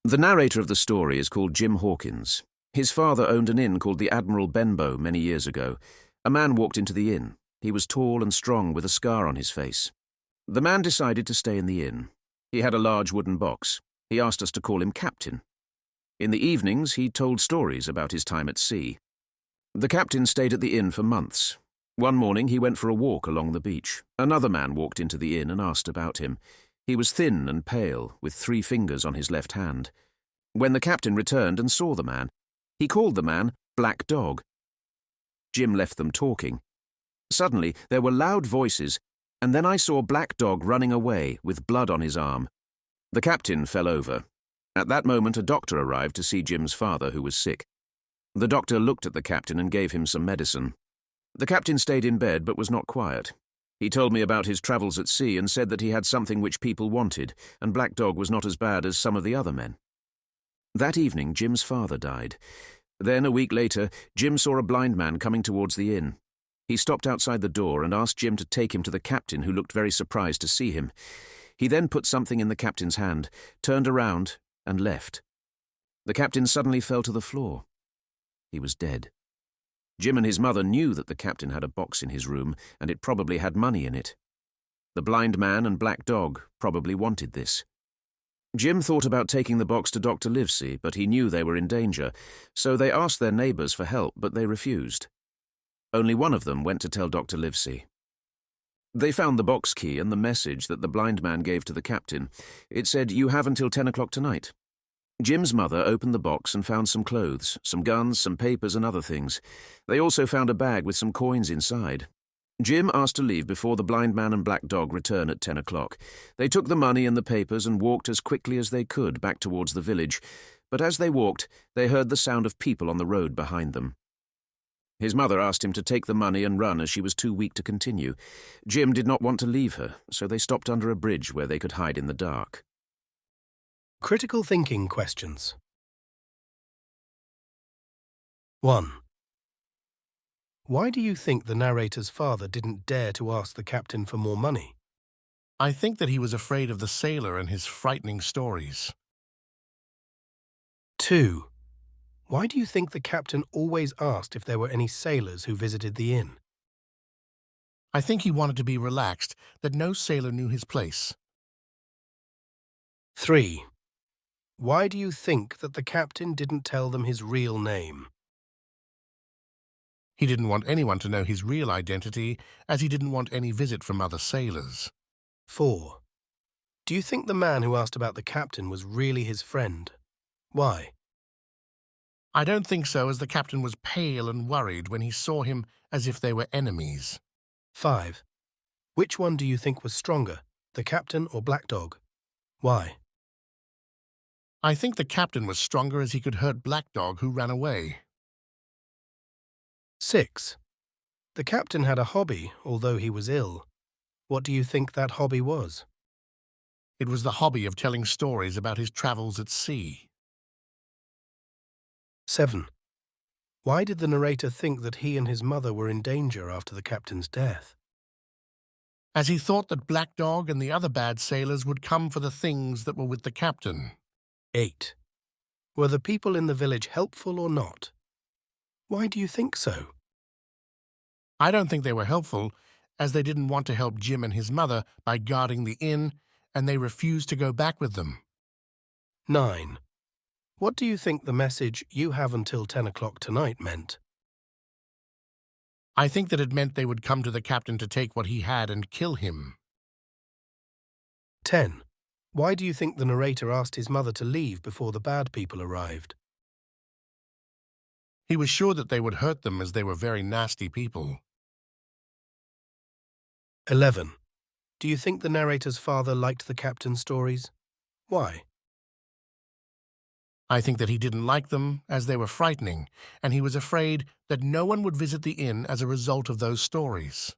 The narrator of the story is called Jim Hawkins. His father owned an inn called the Admiral Benbow many years ago. A man walked into the inn. He was tall and strong with a scar on his face. The man decided to stay in the inn. He had a large wooden box. He asked us to call him Captain. In the evenings, he told stories about his time at sea. The captain stayed at the inn for months. One morning, he went for a walk along the beach. Another man walked into the inn and asked about him. He was thin and pale, with 3 fingers on his left hand. When the captain returned and saw the man, he called the man Black Dog. Jim left them talking. Suddenly, there were loud voices, and then I saw Black Dog running away with blood on his arm. The captain fell over. At that moment, a doctor arrived to see Jim's father, who was sick. The doctor looked at the captain and gave him some medicine. The captain stayed in bed but was not quiet. He told me about his travels at sea and said that he had something which people wanted, and Black Dog was not as bad as some of the other men. That evening, Jim's father died. Then, a week later, Jim saw a blind man coming towards the inn. He stopped outside the door and asked Jim to take him to the captain, who looked very surprised to see him. He then put something in the captain's hand, turned around, and left. The captain suddenly fell to the floor. He was dead. Jim and his mother knew that the captain had a box in his room, and it probably had money in it. The blind man and Black Dog probably wanted this. Jim thought about taking the box to Dr. Livesey, but he knew they were in danger, so they asked their neighbours for help, but they refused. Only one of them went to tell Dr. Livesey. They found the box key and the message that the blind man gave to the captain. It said, "You have until 10 o'clock tonight." Jim's mother opened the box and found some clothes, some guns, some papers and other things. They also found a bag with some coins inside. Jim asked to leave before the blind man and Black Dog return at 10 o'clock. They took the money and the papers and walked as quickly as they could back towards the village, but as they walked, they heard the sound of people on the road behind them. His mother asked him to take the money and run as she was too weak to continue. Jim did not want to leave her, so they stopped under a bridge where they could hide in the dark. Critical thinking questions. 1. Why do you think the narrator's father didn't dare to ask the captain for more money? I think that he was afraid of the sailor and his frightening stories. 2. Why do you think the captain always asked if there were any sailors who visited the inn? I think he wanted to be relaxed, that no sailor knew his place. 3. Why do you think that the captain didn't tell them his real name? He didn't want anyone to know his real identity, as he didn't want any visit from other sailors. 4. Do you think the man who asked about the captain was really his friend? Why? I don't think so, as the captain was pale and worried when he saw him as if they were enemies. 5. Which one do you think was stronger, the captain or Black Dog? Why? I think the captain was stronger as he could hurt Black Dog, who ran away. 6. The captain had a hobby, although he was ill. What do you think that hobby was? It was the hobby of telling stories about his travels at sea. 7. Why did the narrator think that he and his mother were in danger after the captain's death? As he thought that Black Dog and the other bad sailors would come for the things that were with the captain. 8. Were the people in the village helpful or not? Why do you think so? I don't think they were helpful, as they didn't want to help Jim and his mother by guarding the inn, and they refused to go back with them. 9. What do you think the message, "You have until 10 o'clock tonight," meant? I think that it meant they would come to the captain to take what he had and kill him. 10. Why do you think the narrator asked his mother to leave before the bad people arrived? He was sure that they would hurt them, as they were very nasty people. 11. Do you think the narrator's father liked the captain's stories? Why? I think that he didn't like them, as they were frightening, and he was afraid that no one would visit the inn as a result of those stories.